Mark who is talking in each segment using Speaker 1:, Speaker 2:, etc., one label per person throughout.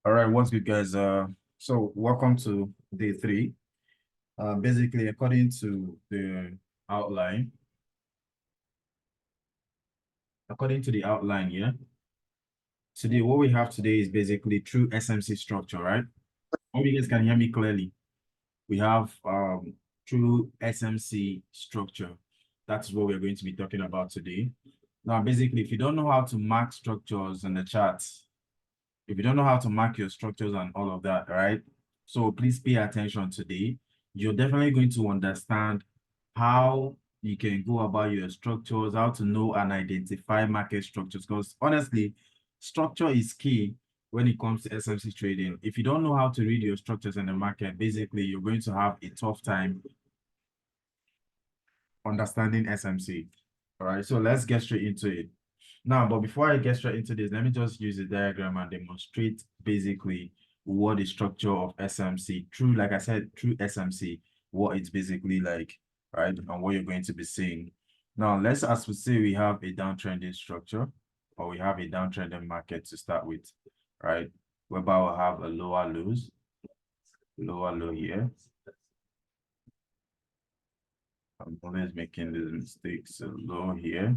Speaker 1: All right, what's good, guys? So welcome to day three. Basically, according to the outline, here, today what we have today is basically true SMC structure, right? Hope you guys can hear me clearly. We have true SMC structure. That's what we're going to be talking about today. Now, basically, if you don't know how to mark structures in the charts, if you don't know how to mark your structures and all of that, right? So please pay attention today. You're definitely going to understand how you can go about your structures, how to know and identify market structures. Because honestly, structure is key when it comes to SMC trading. If you don't know how to read your structures in the market, basically you're going to have a tough time understanding SMC. All right, so let's get straight into it. Now, but before I get straight into this, let me just use a diagram and demonstrate basically what the structure of SMC, true, like I said, true SMC, what it's basically like, right? And what you're going to be seeing. Now, as we say, we have a downtrending structure, or we have a downtrending market to start with, right? Whereby we'll have a lower low here. I'm always making these mistakes. So low here.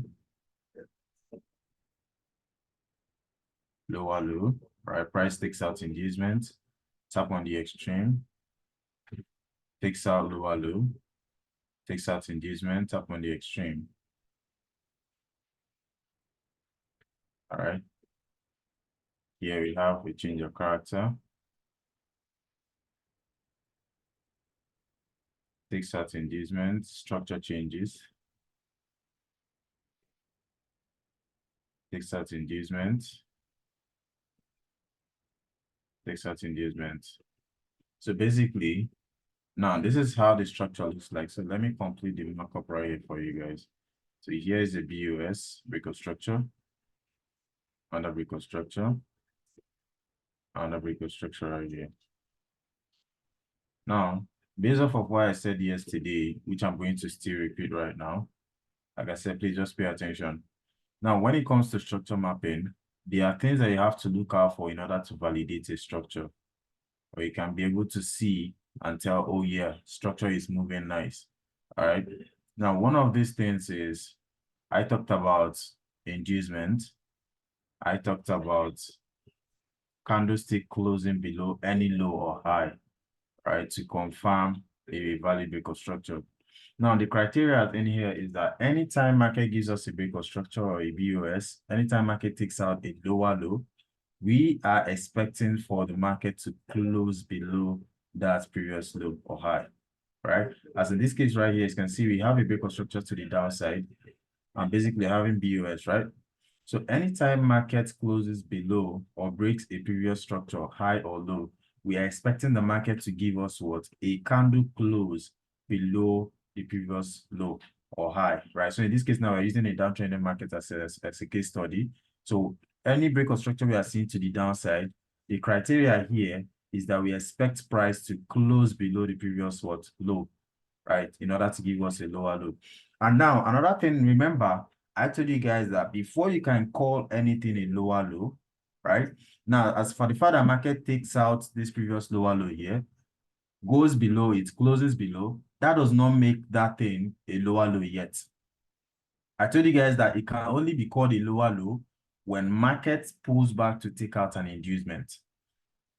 Speaker 1: Lower low, right? Price takes out inducement, tap on the extreme, takes out lower low, takes out inducement, tap on the extreme. All right. Here we have a change of character. Takes out inducement, structure changes. Takes out inducement. Takes out inducement. So basically, now this is how the structure looks like. So let me complete the markup right here for you guys. So here is the BUS, breakout structure, under breakout structure, under breakout structure right here. Now, based off of what I said yesterday, which I'm going to still repeat right now, like I said, please just pay attention. Now, when it comes to structure mapping, there are things that you have to look out for in order to validate a structure. Or you can be able to see and tell, oh yeah, structure is moving nice. All right. Now, one of these things is I talked about inducement. I talked about candlestick closing below any low or high, right, to confirm a valid breakout structure. Now, the criteria in here is that anytime market gives us a breakout structure or a BOS, anytime market takes out a lower low, we are expecting for the market to close below that previous low or high, right? As in this case right here, you can see we have a breakout structure to the downside and basically having BOS, right? So anytime market closes below or breaks a previous structure, high or low, we are expecting the market to give us what? A candle close below the previous low or high, right? So in this case now, we're using a downtrending market as a case study. So any breakout structure we are seeing to the downside, the criteria here is that we expect price to close below the previous what? Low, right? In order to give us a lower low. And now another thing, remember, I told you guys that before you can call anything a lower low, right? Now, as for the fact that market takes out this previous lower low here, goes below it, closes below, that does not make that thing a lower low yet. I told you guys that it can only be called a lower low when market pulls back to take out an inducement.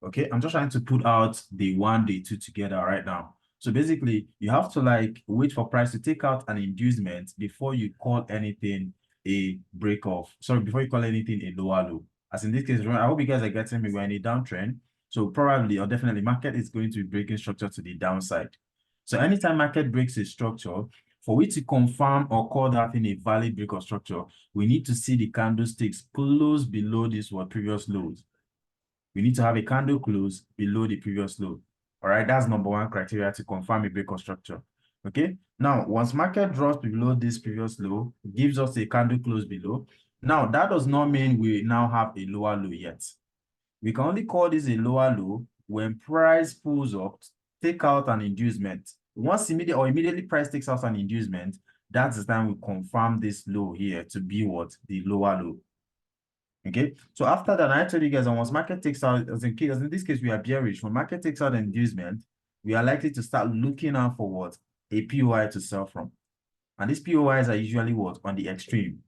Speaker 1: Okay, I'm just trying to put out the 1, the 2 together right now. So basically, you have to like wait for price to take out an inducement before you call anything a break off. Sorry, before you call anything a lower low. As in this case, I hope you guys are getting me. We're in a downtrend. So probably or definitely market is going to be breaking structure to the downside. So anytime market breaks a structure, for we to confirm or call that thing a valid break of structure, we need to see the candlesticks close below this what previous lows. We need to have a candle close below the previous low. All right, that's number one criteria to confirm a break of structure. Okay, now once market drops below this previous low, gives us a candle close below. Now that does not mean we now have a lower low yet. We can only call this a lower low when price pulls up, take out an inducement. Once immediately price takes out an inducement, that's the time we confirm this low here to be what? The lower low. Okay, so after that, I told you guys, once market takes out, as in this case, we are bearish. When market takes out inducement, we are likely to start looking out for what? A POI to sell from. And these POIs are usually what? On the extreme.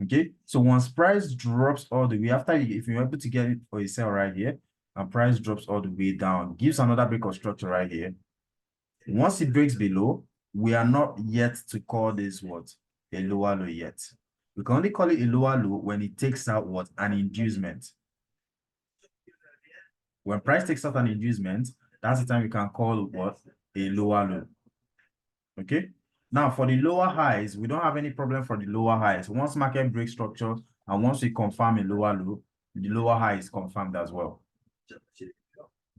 Speaker 1: Okay, so once price drops all the way, if you're able to get it for a sell right here, and price drops all the way down, gives another break of structure right here. Once it breaks below, we are not yet to call this what? A lower low yet. We can only call it a lower low when it takes out what? An inducement. When price takes out an inducement, that's the time we can call what? A lower low. Okay. Now for the lower highs, we don't have any problem for the lower highs. Once market breaks structure and once we confirm a lower low, the lower high is confirmed as well.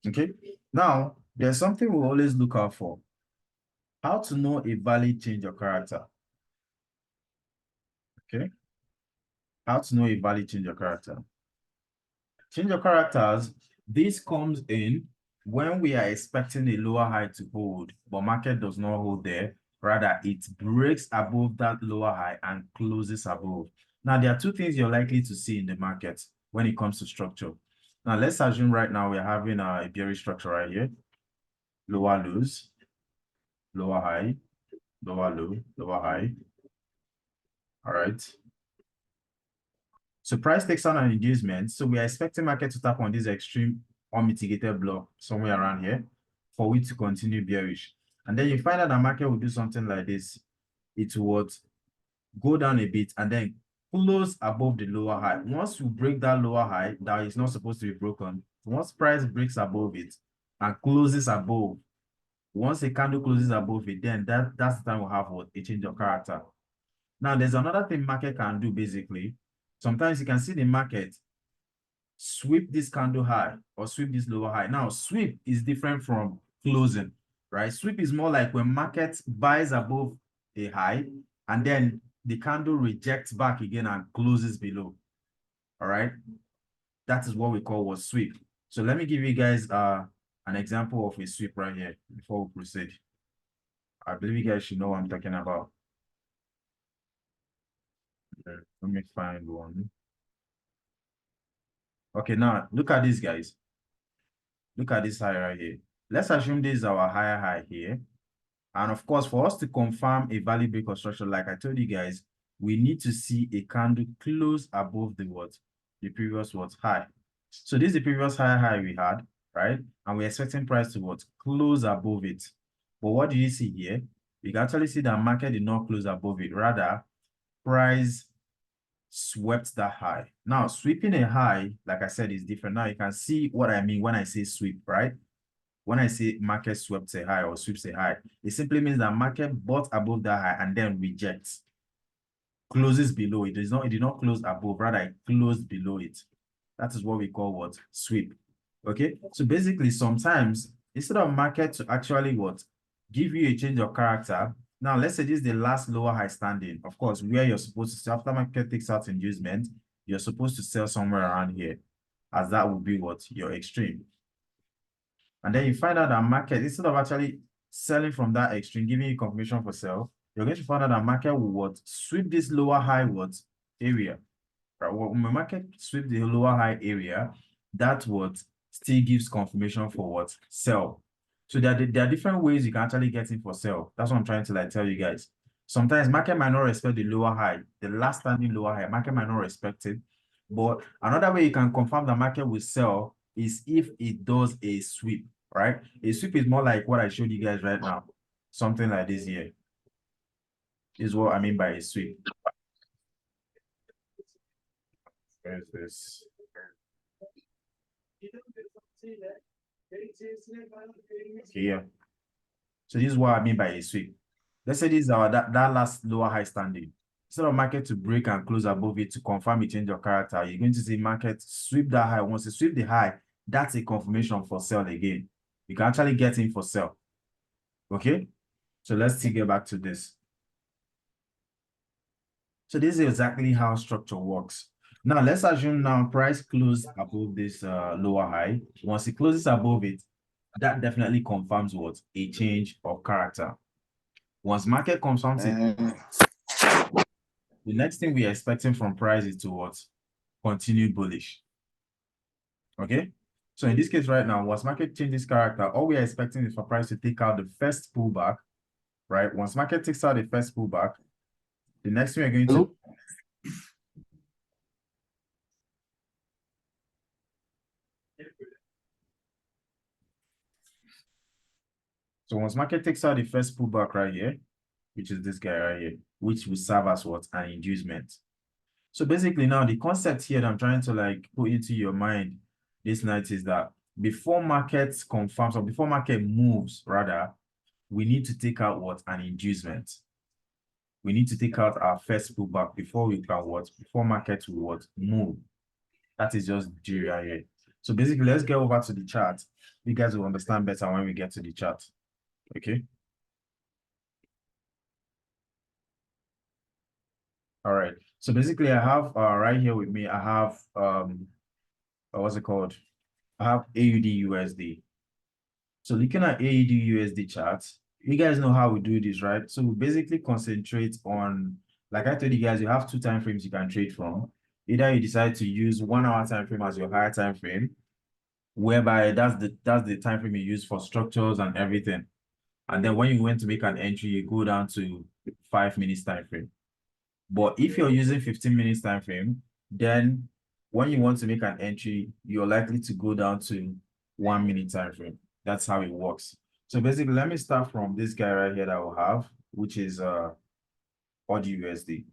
Speaker 1: Okay. Now there's something we always look out for. How to know a valid change of character. Okay. How to know a valid change of character. Change of characters, this comes in when we are expecting a lower high to hold, but market does not hold there. Rather, it breaks above that lower high and closes above. Now, there are two things you're likely to see in the market when it comes to structure. Now, let's assume right now we're having a bearish structure right here. Lower lows, lower high, lower low, lower high. All right. So price takes on an inducement. So we are expecting market to tap on this extreme unmitigated block somewhere around here for it to continue bearish. And then you find out the market will do something like this. It would go down a bit and then close above the lower high. Once you break that lower high, that is not supposed to be broken. Once price breaks above it and closes above, once a candle closes above it, then that's the time we'll have what? A change of character. Now, there's another thing market can do basically. Sometimes you can see the market sweep this candle high or sweep this lower high. Now, sweep is different from closing, right? Sweep is more like when market buys above a high and then the candle rejects back again and closes below. All right. That is what we call what sweep. So let me give you guys an example of a sweep right here before we proceed. I believe you guys should know what I'm talking about. Okay, let me find one. Okay, now look at this, guys. Look at this high right here. Let's assume this is our higher high here. And of course, for us to confirm a valid break of structure, like I told you guys, we need to see a candle close above the what? The previous what? High. So this is the previous high we had, right? And we're expecting price to what? Close above it. But what do you see here? You can actually see that market did not close above it. Rather, price swept that high. Now, sweeping a high, like I said, is different. Now you can see what I mean when I say sweep, right? When I say market swept a high or sweeps a high, it simply means that market bought above that high and then rejects, closes below it. It did not close above, rather it closed below it. That is what we call what? Sweep. Okay, so basically sometimes instead of market to actually what? Give you a change of character. Now let's say this is the last lower high standing. Of course, where you're supposed to sell after market takes out inducement, you're supposed to sell somewhere around here, as that would be what? Your extreme. And then you find out that market, instead of actually selling from that extreme, giving you confirmation for sell, you're going to find out that market will what? Sweep this lower high what? Area. Right? When the market sweep the lower high area, that what still gives confirmation for what? Sell. So there are different ways you can actually get in for sell. That's what I'm trying to like tell you guys. Sometimes market might not respect the lower high, the last standing lower high. Market might not respect it. But another way you can confirm the market will sell is if it does a sweep, right? A sweep is more like what I showed you guys right now. Something like this here is what I mean by a sweep. Where is this? Okay, yeah. So this is what I mean by a sweep. Let's say this is our that last lower high standing. Instead of market to break and close above it to confirm a change of character, you're going to see market sweep that high. Once you sweep the high, that's a confirmation for sell again. You can actually get in for sell. Okay, so let's get back to this. So this is exactly how structure works. Now let's assume now price closed above this lower high. Once it closes above it, that definitely confirms what? A change of character. Once market confirms it, the next thing we are expecting from price is to what? continued bullish. Okay. So in this case right now, once market changes character, all we are expecting is for price to take out the first pullback, right? Once market takes out the first pullback, the next thing we're going to so once market takes out the first pullback right here, which is this guy right here, which will serve as what? An inducement. So basically now the concept here that I'm trying to like put into your mind this night is that before markets confirms or before market moves, rather, we need to take out what? An inducement. We need to take out our first pullback before we can what? Before market will what? Move. That is just G right here. So basically, let's get over to the chart. You guys will understand better when we get to the chart. Okay. All right. So basically, I have right here with me, I have what's it called? I have AUD USD. So looking at AUD USD charts, you guys know how we do this, right? So we basically concentrate on, like I told you guys, you have two time frames you can trade from. Either you decide to use 1 hour time frame as your higher time frame, whereby that's the time frame you use for structures and everything. And then when you want to make an entry, you go down to 5 minutes time frame. But if you're using 15 minutes time frame, then when you want to make an entry, you're likely to go down to 1 minute time frame. That's how it works. So basically, let me start from this guy right here that we'll have, which is AUD USD.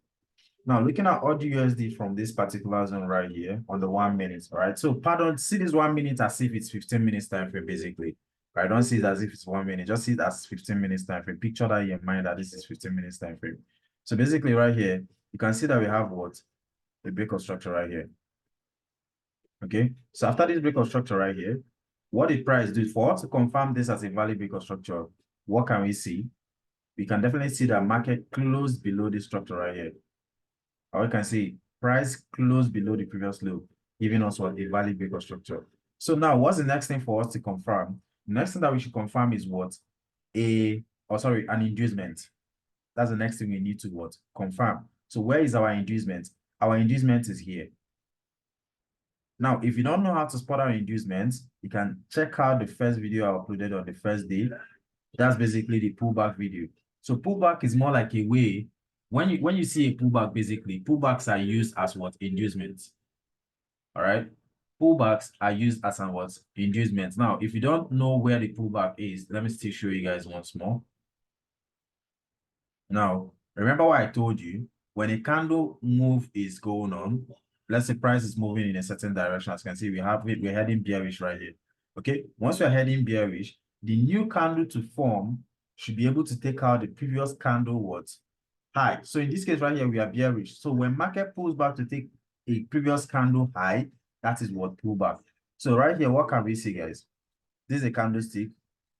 Speaker 1: Now, looking at AUD USD from this particular zone right here on the 1 minute, right? So, pardon, see this 1 minute as if it's 15 minutes time frame, basically. Right? Don't see it as if it's 1 minute. Just see it as 15 minutes time frame. Picture that in your mind that this is 15 minutes time frame. So, basically, right here, you can see that we have what? The break of structure right here. Okay. So, after this break of structure right here, what did price do? For us to confirm this as a valid break of structure, what can we see? We can definitely see that market closed below this structure right here. Or we can see price closed below the previous low, giving us what? A valid break of structure. So now what's the next thing for us to confirm? The next thing that we should confirm is what? An inducement. That's the next thing we need to what? Confirm. So where is our inducement? Our inducement is here. Now, if you don't know how to spot our inducements, you can check out the first video I uploaded on the first day. That's basically the pullback video. So pullback is more like a way, when you see a pullback, basically, pullbacks are used as what? Inducements. All right. Pullbacks are used as an what? Inducements. Now, if you don't know where the pullback is, let me still show you guys once more. Now, remember what I told you? When a candle move is going on, let's say price is moving in a certain direction. As you can see, we're heading bearish right here. Okay, once we're heading bearish, the new candle to form should be able to take out the previous candle what? High. So in this case right here, we are bearish. So when market pulls back to take a previous candle high, that is what pullback. So right here, what can we see, guys? This is a candlestick.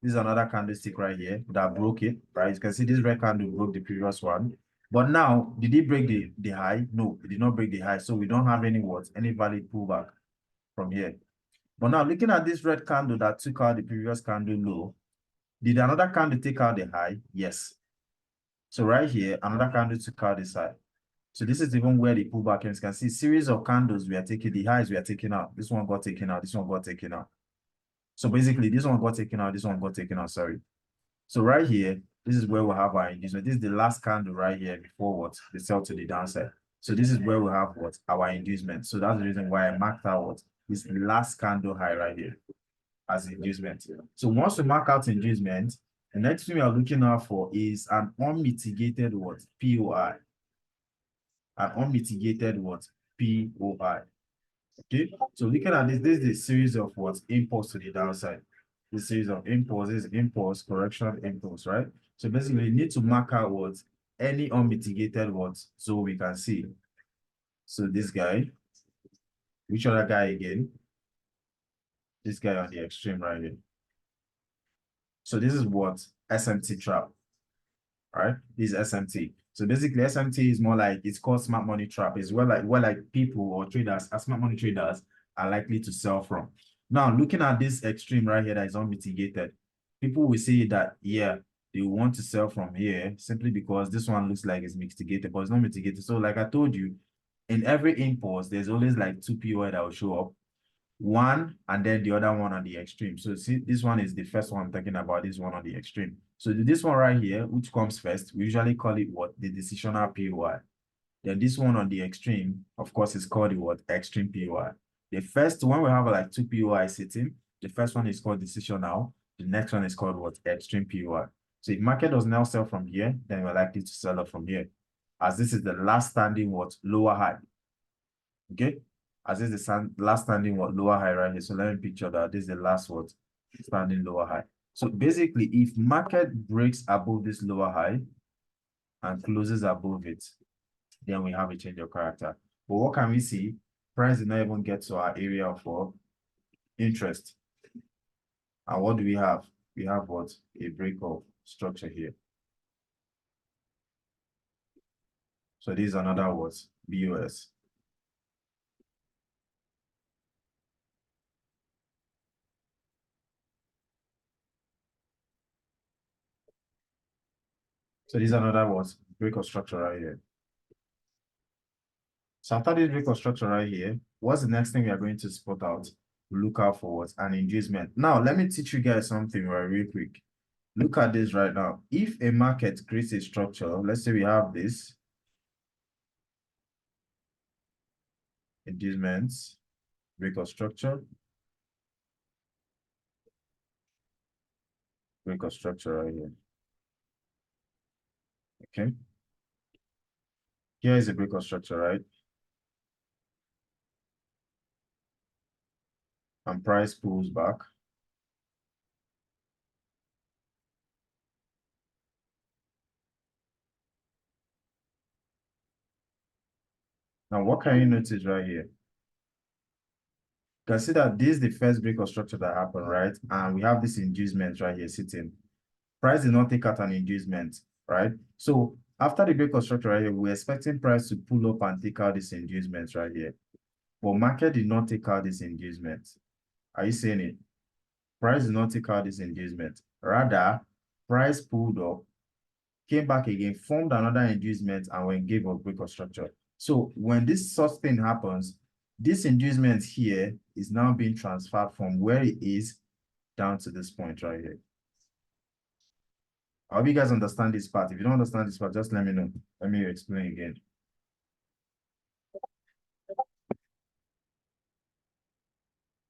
Speaker 1: This is another candlestick right here that broke it, right? You can see this red candle broke the previous one. But now, did it break the high? No, it did not break the high. So we don't have any what? Any valid pullback from here. But now, looking at this red candle that took out the previous candle low, did another candle take out the high? Yes. So right here, another candle took out this high. So this is even where the pullback is. You can see series of candles we are taking, the highs we are taking out. This one got taken out, this one got taken out. So basically, this one got taken out, this one got taken out, sorry. So right here, this is where we have our inducement. This is the last candle right here before what? The sell to the downside. So this is where we have what? Our inducement. So that's the reason why I marked out what? This last candle high right here as inducement. So once we mark out inducement, the next thing we are looking out for is an unmitigated what? POI. An unmitigated what? POI. Okay, so looking at this is a series of what? Impulse to the downside. This series of impulses, impulse, correction, impulse, right? So basically, you need to mark out what? Any unmitigated what? So we can see. So this guy, which other guy again? This guy on the extreme right here. So this is what? SMT trap, right? This is SMT. So basically, SMT is more like, it's called smart money trap. It's where like people or traders, smart money traders, are likely to sell from. Now, looking at this extreme right here that is unmitigated, people will say that, yeah, they want to sell from here simply because this one looks like it's mitigated, but it's not mitigated. So like I told you, In every impulse, there's always like two POI that will show up, one and then the other one on the extreme. So see, this one is the first one I'm talking about, this one on the extreme. So this one right here, which comes first, we usually call it what? The decisional POI. Then this one on the extreme, of course, is called the what? Extreme POI. The first one, we have like two POI sitting. The first one is called decisional. The next one is called what? Extreme POI. So if market does now sell from here, then we're likely to sell off from here, as this is the last standing what? Lower high. Okay, as this is the last standing what? Lower high right here. So let me picture that this is the last what? Standing lower high. So basically, if market breaks above this lower high and closes above it, then we have a change of character. But what can we see? Price did not even get to our area of interest. And what do we have? We have what? A break of structure here. So this is another what? BOS. So this is another what? Break of structure right here. So after this break of structure right here, what's the next thing we are going to spot out? Look out for what? An inducement. Now, let me teach you guys something right real quick. Look at this right now. If a market creates a structure, let's say we have this, inducements, break of structure, break of structure right here. Okay. Here is a break of structure, right? And price pulls back. Now, what can you notice right here? You can see that this is the first break of structure that happened, right? And we have this inducement right here sitting. Price did not take out an inducement, right? So after the break of structure right here, we're expecting price to pull up and take out this inducement right here. But market did not take out this inducement. Are you seeing it? Price did not take out this inducement. Rather, price pulled up, came back again, formed another inducement, and when gave a break of structure. So when this such thing happens, this inducement here is now being transferred from where it is down to this point right here. I hope you guys understand this part. If you don't understand this part, just let me know. Let me explain again.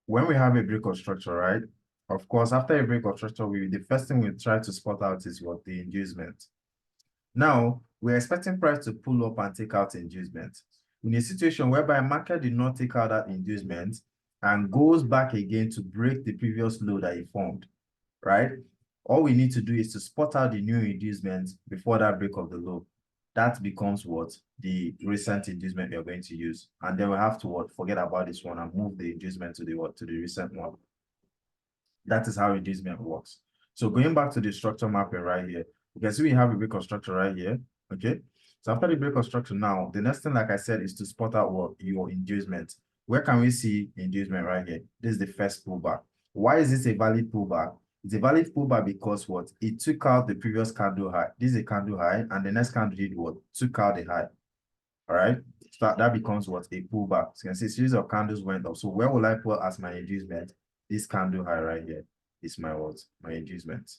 Speaker 1: When we have a break of structure, right? Of course, after a break of structure, the first thing we try to spot out is what? The inducement. Now, we're expecting price to pull up and take out inducement. In a situation whereby market did not take out that inducement and goes back again to break the previous low that it formed, right? All we need to do is to spot out the new inducement before that break of the low. That becomes what? The recent inducement we are going to use. And then we have to what? Forget about this one and move the inducement to the what? To the recent one. That is how inducement works. So going back to the structure mapping right here, you can see we have a break of structure right here. Okay. So after the break of structure now, the next thing, like I said, is to spot out what? Your inducement. Where can we see inducement right here? This is the first pullback. Why is this a valid pullback? It's a valid pullback because what? It took out the previous candle high. This is a candle high, and the next candle did what? Took out the high. All right. So that becomes what? A pullback. So you can see a series of candles went up. So where will I put as my inducement? This candle high right here is my what? My inducement.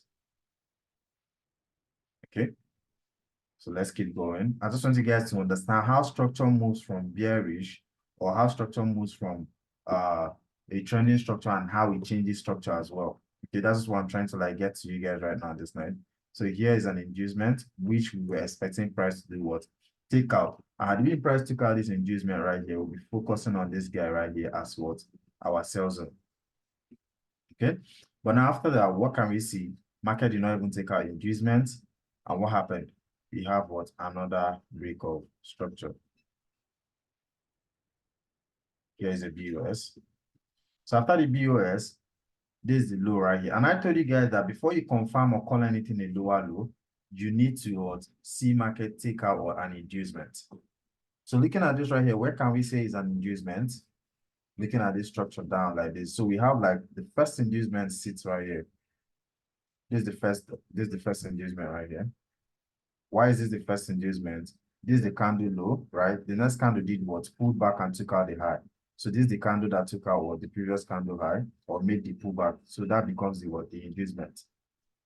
Speaker 1: Okay. So let's keep going. I just want you guys to understand how structure moves from bearish, or how structure moves from a trending structure, and how it changes structure as well. Okay, that's what I'm trying to like get to you guys right now this night. So here is an inducement which we were expecting price to do what? Take out. And if price took out this inducement right here, we'll be focusing on this guy right here as what? Our sell zone. Okay. But now after that, what can we see? Market did not even take out inducement. And what happened? We have what? Another break of structure. Here is a BOS. So after the BOS, this is the low right here. And I told you guys that before you confirm or call anything a lower low, you need to what? See market take out or an inducement. So looking at this right here, where can we say is an inducement? Looking at this structure down like this. So we have like the first inducement sits right here. This is the first inducement right here. Why is this the first inducement? This is the candle low, right? The next candle did what? Pulled back and took out the high. So this is the candle that took out what? The previous candle high or made the pullback. So that becomes the what? The inducement.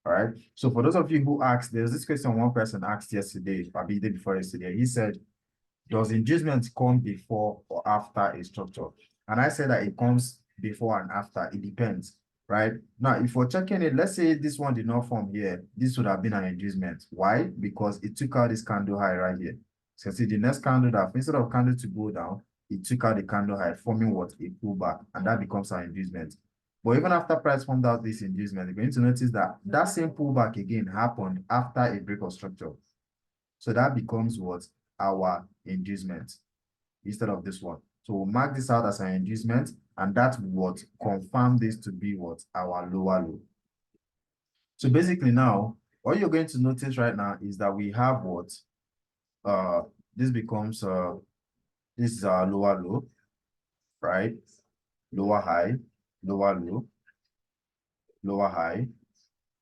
Speaker 1: All right. So for those of you who asked, there's this question one person asked yesterday, or the day before yesterday. He said, does inducement come before or after a structure? And I said that it comes before and after. It depends, right? Now, if we're checking it, let's say this one did not form here. This would have been an inducement. Why? Because it took out this candle high right here. So see the next candle that instead of candle to go down, it took out the candle high, forming what? A pullback, and that becomes an inducement. But even after price formed out this inducement, you're going to notice that that same pullback again happened after a break of structure. So that becomes what? Our inducement instead of this one. So we'll mark this out as an inducement, and that's what confirm this to be what? Our lower low. So basically now, what you're going to notice right now is that we have what? This becomes, this is our lower low, right? Lower high, lower low, lower high.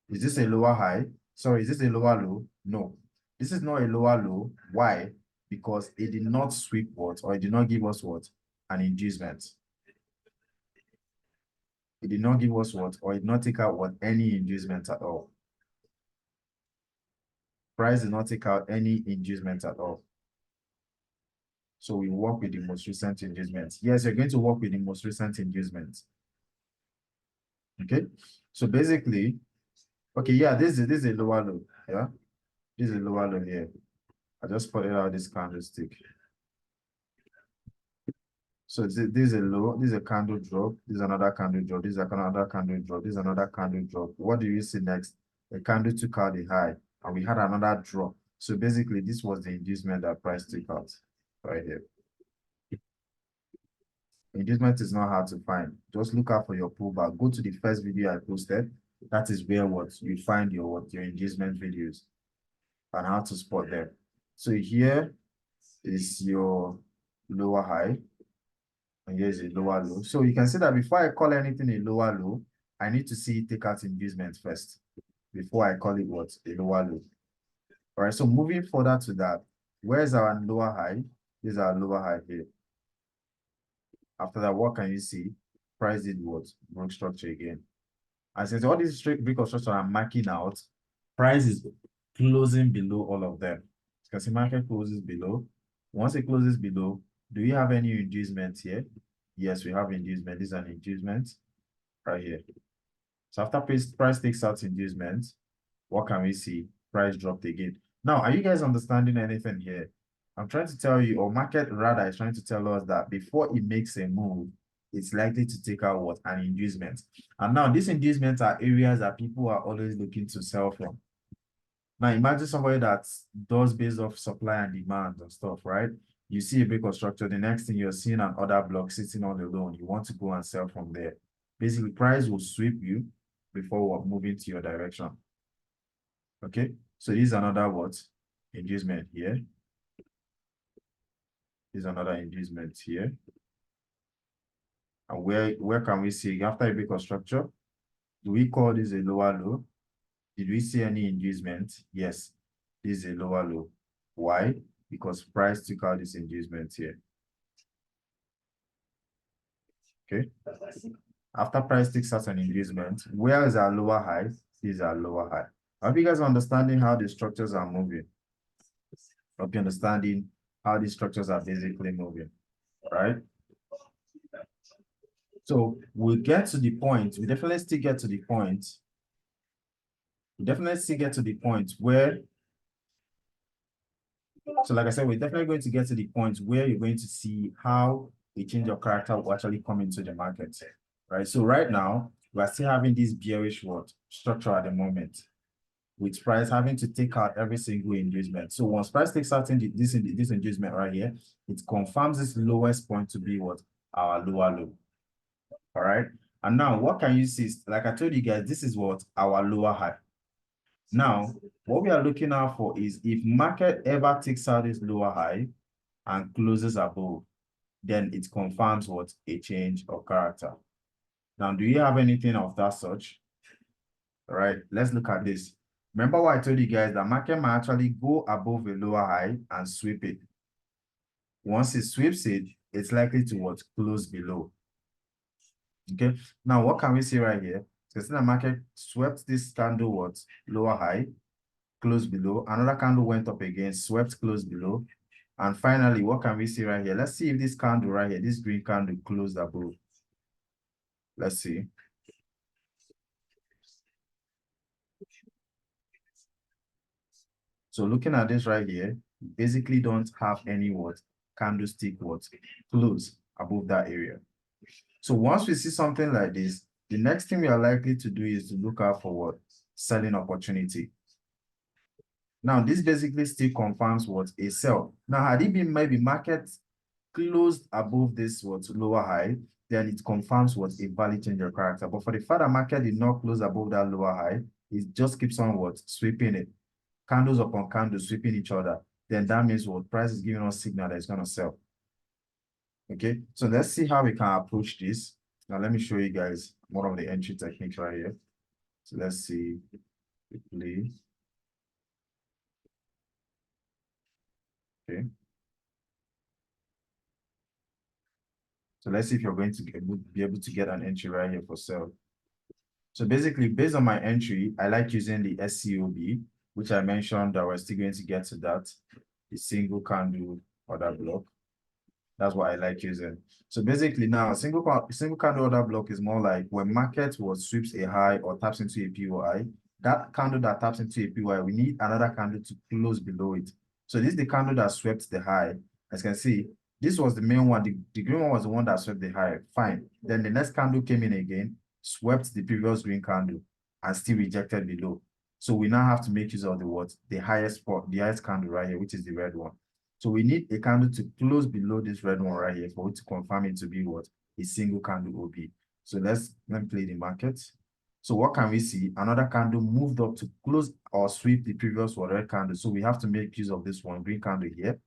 Speaker 1: Is this a lower high? Sorry, is this a lower low? No, this is not a lower low. Why? Because it did not sweep what, or it did not give us what? An inducement. It did not give us what, or it did not take out what? Any inducement at all. Price did not take out any inducement at all. So we work with the most recent inducement. Yes, you're going to work with the most recent inducement. Okay, so basically, okay, yeah, this is a lower low. Yeah, this is a lower low here. I just put it out this candlestick. So this is a low, this is a candle drop, this is another candle drop, this is another candle drop, this is another candle drop. What do you see next? A candle took out the high, and we had another drop. So basically, this was the inducement that price took out right here. Inducement is not hard to find. Just look out for your pullback. Go to the first video I posted. That is where what you find your inducement videos and how to spot them. So here is your lower high, and here's a lower low. So you can see that before I call anything a lower low, I need to see it take out inducement first before I call it what? A lower low. All right, so moving further to that, where's our lower high? This is our lower high here. After that, what can you see? Price did what? Broke structure again. And since all these straight break of structure I'm marking out, price is closing below all of them. You can see market closes below. Once it closes below, do we have any inducement here? Yes, we have inducement. This is an inducement right here. So after price takes out inducement, what can we see? Price dropped again. Now, are you guys understanding anything here? I'm trying to tell you, or market rather is trying to tell us that before it makes a move, it's likely to take out what? An inducement. And now these inducements are areas that people are always looking to sell from. Now imagine somebody that does based off supply and demand and stuff, right? You see a break of structure, the next thing you're seeing an order block sitting on the loan. You want to go and sell from there. Basically, price will sweep you before we're moving to your direction. Okay, so this is another what? Inducement here. This is another inducement here. And where can we see after a break of structure? Do we call this a lower low? Did we see any inducement? Yes, this is a lower low. Why? Because price took out this inducement here. Okay. After price takes out an inducement, where is our lower high? This is our lower high. I hope you guys are understanding how the structures are moving. I hope you're understanding how these structures are basically moving, right? So we'll get to the point, we definitely still get to the point. We definitely still get to the point where, so like I said, we're definitely going to get to the point where you're going to see how a change of character will actually come into the market, right? So right now, we're still having this bearish what structure at the moment, with price having to take out every single inducement. So once price takes out this inducement right here, it confirms this lowest point to be what? Our lower low. All right. And now what can you see? Like I told you guys, this is what? Our lower high. Now, what we are looking out for is if market ever takes out this lower high and closes above, then it confirms what? A change of character. Now, do you have anything of that such? All right, let's look at this. Remember what I told you guys, that market might actually go above a lower high and sweep it. Once it sweeps it, it's likely to what? Close below. Okay. Now, what can we see right here? So the market swept this candle what? Lower high, close below. Another candle went up again, swept close below. And finally, what can we see right here? Let's see if this candle right here, this green candle closed above. Let's see. So looking at this right here, basically don't have any what? Candlestick what? Close above that area. So once we see something like this, the next thing we are likely to do is to look out for what? Selling opportunity. Now, this basically still confirms what? A sell. Now, had it been maybe market closed above this what? Lower high, then it confirms what? A value change of character. But for the fact that market did not close above that lower high, it just keeps on what? Sweeping it. Candles upon candles sweeping each other. Then that means what? Price is giving us signal that it's going to sell. Okay, so let's see how we can approach this. Now, let me show you guys one of the entry techniques right here. So let's see quickly. Okay. So let's see if you're going to be able to get an entry right here for sale. So basically, based on my entry, I like using the SCOB, which I mentioned that we're still going to get to that, the single candle order block. That's what I like using. So basically now, single candle order block is more like when market sweeps a high or taps into a POI, that candle that taps into a POI, we need another candle to close below it. So this is the candle that swept the high. As you can see, this was the main one. The green one was the one that swept the high. Fine. Then the next candle came in again, swept the previous green candle and still rejected below. So we now have to make use of the what? The highest candle right here, which is the red one. So we need a candle to close below this red one right here for it to confirm it to be what? A single candle OB. So let me play the market. So what can we see? Another candle moved up to close or sweep the previous one, red candle. So we have to make use of this one, green candle here.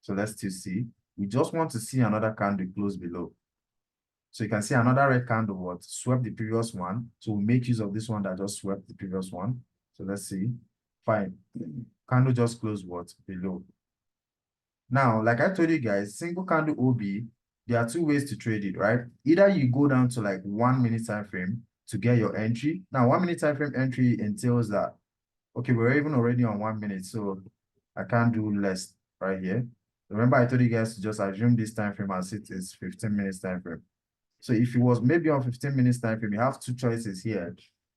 Speaker 1: So let's still see. We just want to see another candle close below. So you can see another red candle what? Swept the previous one. So we make use of this one that just swept the previous one. So let's see. Fine. Candle just closed what? Below. Now, like I told you guys, single candle OB, there are two ways to trade it, right? Either you go down to like 1 minute time frame to get your entry. Now, 1 minute time frame entry entails that, okay, we're even already on 1 minute, so I can't do less right here. Remember, I told you guys to just assume this time frame as it is 15 minutes time frame. So if it was maybe on 15 minutes time frame, you have two choices here.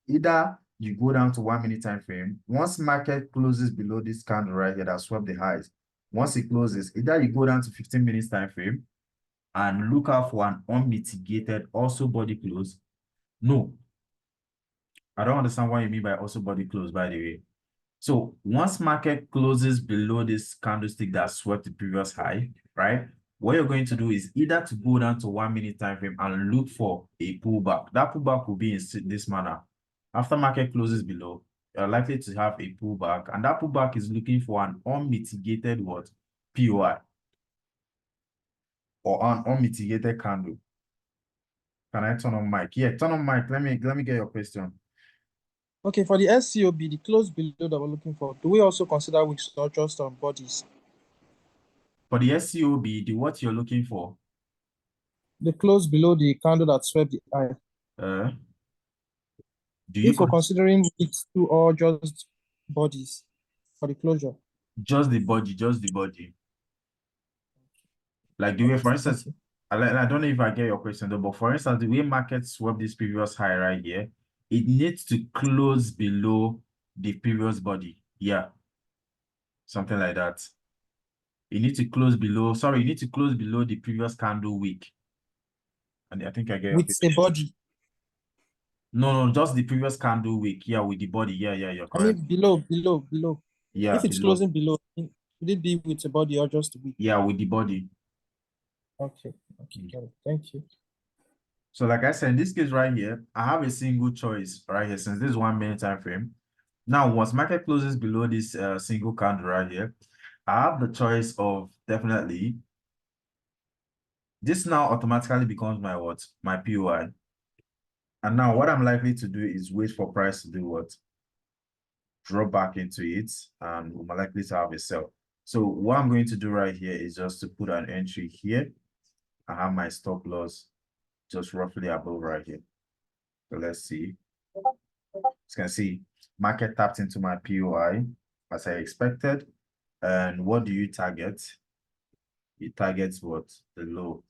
Speaker 1: Either you go down to 1 minute time frame. Once market closes below this candle right here that swept the highs, once it closes, either you go down to 15 minutes time frame and look out for an unmitigated also body close. No, I don't understand what you mean by also body close, by the way. So once market closes below this candlestick that swept the previous high, right? What you're going to do is either to go down to 1 minute time frame and look for a pullback. That pullback will be in this manner. After market closes below, you're likely to have a pullback, and that pullback is looking for an unmitigated what? POI or an unmitigated candle. Can I turn on mic? Yeah, turn on mic. Let me get your question.
Speaker 2: Okay, for the SCOB, the close below that we're looking for, do we also consider wicks or just bodies?
Speaker 1: For the SCOB, the what you're looking for?
Speaker 2: The close below the candle that swept the high.
Speaker 1: Do you
Speaker 2: If you're considering wicks too or just bodies for the closure?
Speaker 1: just the body, just the body? Like the way, for instance, I don't know if I get your question though, but for instance, the way market swept this previous high right here, it needs to close below the previous body. Yeah. Something like that. You need to close below, sorry, you need to close below the previous candle wick. And I think I get your
Speaker 2: With
Speaker 1: question.
Speaker 2: a body.
Speaker 1: No, just the previous candle wick. Yeah, with the body. Yeah, you're
Speaker 2: I
Speaker 1: correct.
Speaker 2: mean, below.
Speaker 1: Yeah,
Speaker 2: If it's
Speaker 1: below.
Speaker 2: closing below, would it be with a body or just a wick?
Speaker 1: Yeah, with the body.
Speaker 2: Okay, got it. Thank you.
Speaker 1: So like I said, in this case right here, I have a single choice right here since this is 1 minute time frame. Now, once market closes below this single candle right here, I have the choice of definitely, this now automatically becomes my what? My POI. And now what I'm likely to do is wait for price to do what? drop back into it, and we're more likely to have a sell. So what I'm going to do right here is just to put an entry here. I have my stop loss just roughly above right here. So let's see. As you can see, market tapped into my POI as I expected. And what do you target? You target what? The low.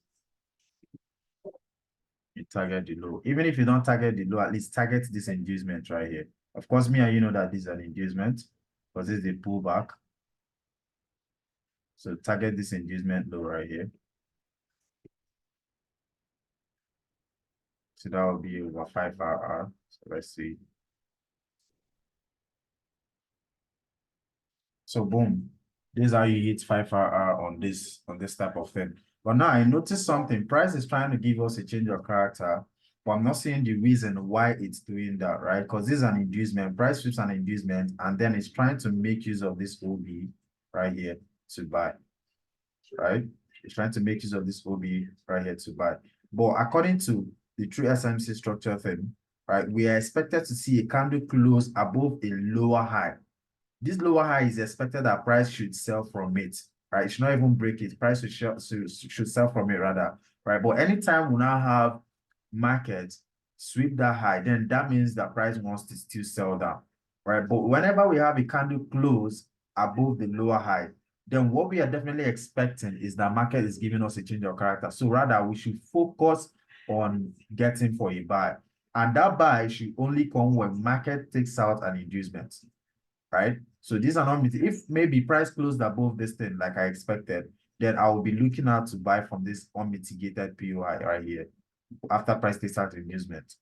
Speaker 1: You target the low. Even if you don't target the low, at least target this inducement right here. Of course, me and you know that this is an inducement because this is a pullback. So target this inducement low right here. So that will be over 5 RR. So let's see. So boom, this is how you hit 5 RR on this type of thing. But now I noticed something. Price is trying to give us a change of character, but I'm not seeing the reason why it's doing that, right? Because this is an inducement. Price flips an inducement, and then it's trying to make use of this OB right here to buy, right? It's trying to make use of this OB right here to buy. But according to the true SMC structure thing, right, we are expected to see a candle close above a lower high. This lower high is expected that price should sell from it, right? It should not even break it. Price should sell from it rather, right? But anytime we now have market sweep that high, then that means that price wants to still sell down, right? But whenever we have a candle close above the lower high, then what we are definitely expecting is that market is giving us a change of character. So rather, we should focus on getting for a buy. And that buy should only come when market takes out an inducement, right? So these are not, if maybe price closed above this thing like I expected, then I will be looking out to buy from this unmitigated POI right here after price takes out inducement.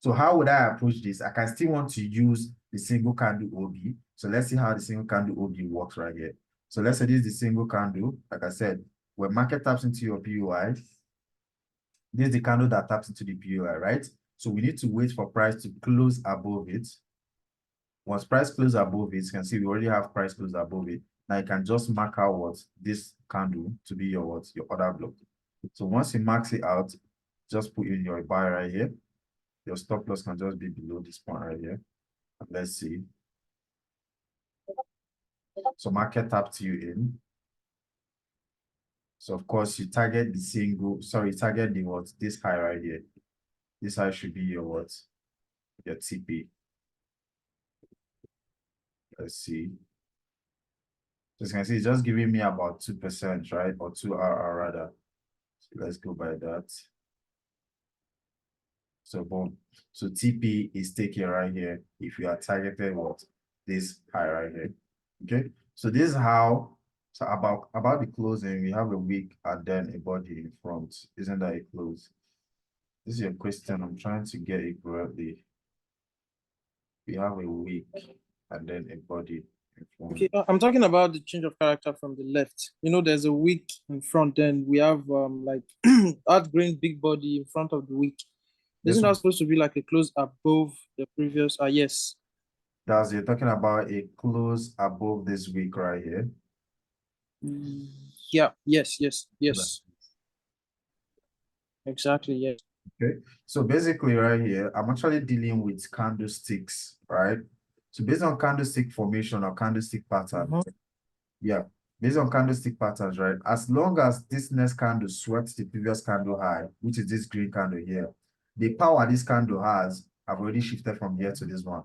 Speaker 1: So how would I approach this? I can still want to use the single candle OB. So let's see how the single candle OB works right here. So let's say this is the single candle. Like I said, when market taps into your POI, this is the candle that taps into the POI, right? So we need to wait for price to close above it. Once price close above it, you can see we already have price close above it. Now you can just mark out what this candle to be your what your order block. So once you mark it out, just put in your buy right here. Your stop loss can just be below this point right here. Let's see. So market tapped you in. So of course you target the single, sorry, target the what this high right here. This high should be your what? Your TP. Let's see. So as you can see, it's just giving me about 2%, right? Or 2 RR rather. So let's go by that. So boom. So TP is taken right here if you are targeted what? This high right here. Okay. So this is how, so about the closing, we have a wick and then a body in front. Isn't that a close? This is your question. I'm trying to get it correctly. We have a wick and then a body in front.
Speaker 2: Okay, I'm talking about the change of character from the left. You know, there's a wick in front, then we have like that green big body in front of the wick.
Speaker 1: This
Speaker 2: Isn't
Speaker 1: one,
Speaker 2: that supposed to be like a close above the previous? Yes.
Speaker 1: that's you're talking about a close above this wick right here.
Speaker 2: Yeah. Yes. Exactly. Yes.
Speaker 1: Okay, so basically right here, I'm actually dealing with candlesticks, right? So based on candlestick formation or candlestick pattern, yeah, based on candlestick patterns, right? As long as this next candle swept the previous candle high, which is this green candle here, the power this candle has, I've already shifted from here to this one.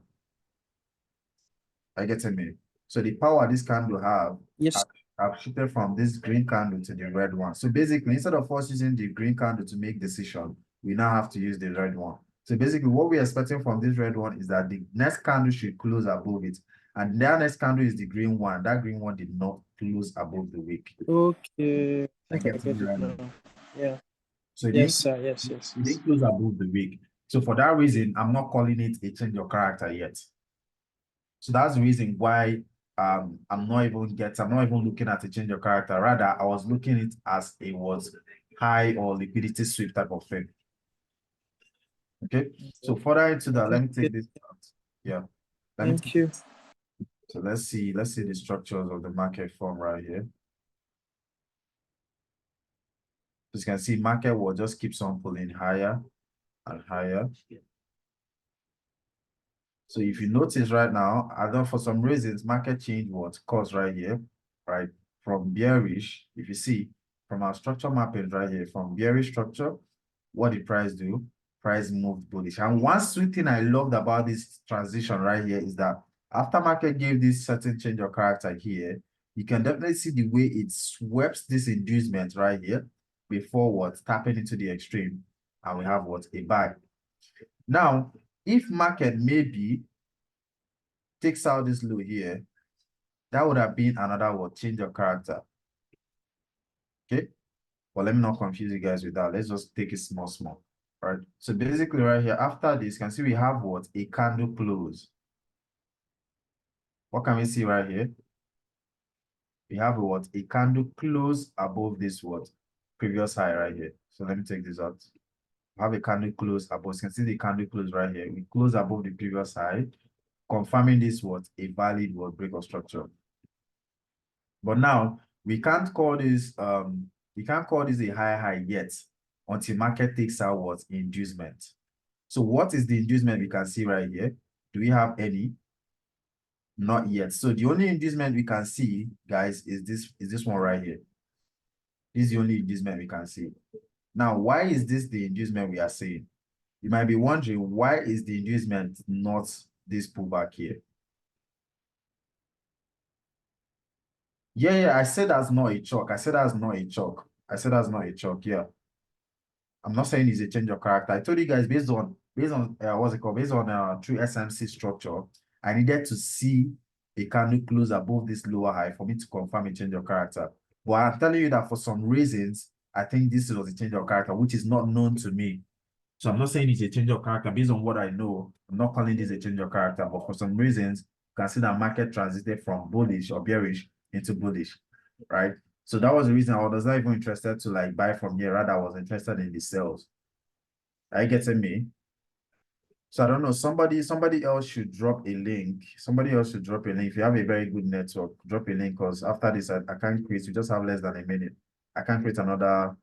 Speaker 1: I get a minute. So the power this candle have,
Speaker 2: Yes.
Speaker 1: I've shifted from this green candle to the red one. So basically, instead of us using the green candle to make decision, we now have to use the red one. So basically, what we're expecting from this red one is that the next candle should close above it. And that next candle is the green one. That green one did not close above the wick.
Speaker 2: Okay. I
Speaker 1: I
Speaker 2: think I
Speaker 1: get
Speaker 2: get
Speaker 1: it
Speaker 2: it
Speaker 1: right
Speaker 2: now.
Speaker 1: now.
Speaker 2: Yeah.
Speaker 1: So it
Speaker 2: Yes,
Speaker 1: didn't,
Speaker 2: sir. Yes.
Speaker 1: it didn't close above the wick. So for that reason, I'm not calling it a change of character yet. So that's the reason why I'm not even looking at a change of character. Rather, I was looking at it as a was high or liquidity sweep type of thing. Okay. So further into that, let me take this out. Yeah.
Speaker 2: Thank you.
Speaker 1: So let's see the structures of the market form right here. As you can see, market will just keeps on pulling higher and higher. So if you notice right now, although for some reasons, market change was caused right here, right? From bearish, if you see from our structure mapping right here, from bearish structure, what did price do? Price moved bullish. And one sweet thing I loved about this transition right here is that after market gave this certain change of character here, you can definitely see the way it swept this inducement right here before what tapping into the extreme. And we have what? A buy. Now, if market maybe takes out this low here, that would have been another what? Change of character. Okay. But let me not confuse you guys with that. Let's just take it small, small. All right. So basically right here, after this, you can see we have what? A candle close. What can we see right here? We have what? A candle close above this what? Previous high right here. So let me take this out. We have a candle close above. You can see the candle close right here. We close above the previous high, confirming this what? A valid what? Break of structure. But now we can't call this a higher high yet until market takes out what? Inducement. So what is the inducement we can see right here? Do we have any? Not yet. So the only inducement we can see, guys, is this one right here. This is the only inducement we can see. Now, why is this the inducement we are seeing? You might be wondering, why is the inducement not this pullback here? Yeah, I said that's not a chalk. I said that's not a chalk. I said that's not a chalk. Yeah. I'm not saying it's a change of character. I told you guys based on what's it called? Based on true SMC structure, I needed to see a candle close above this lower high for me to confirm a change of character. But I'm telling you that for some reasons, I think this was a change of character, which is not known to me. So I'm not saying it's a change of character based on what I know. I'm not calling this a change of character, but for some reasons, you can see that market transited from bullish or bearish into bullish, right? So that was the reason I was not even interested to like buy from here. Rather, I was interested in the sales. Are you getting me? So I don't know. Somebody else should drop a link. Somebody else should drop a link. If you have a very good network, drop a link because after this, I can't create. We just have less than a minute. I can't create another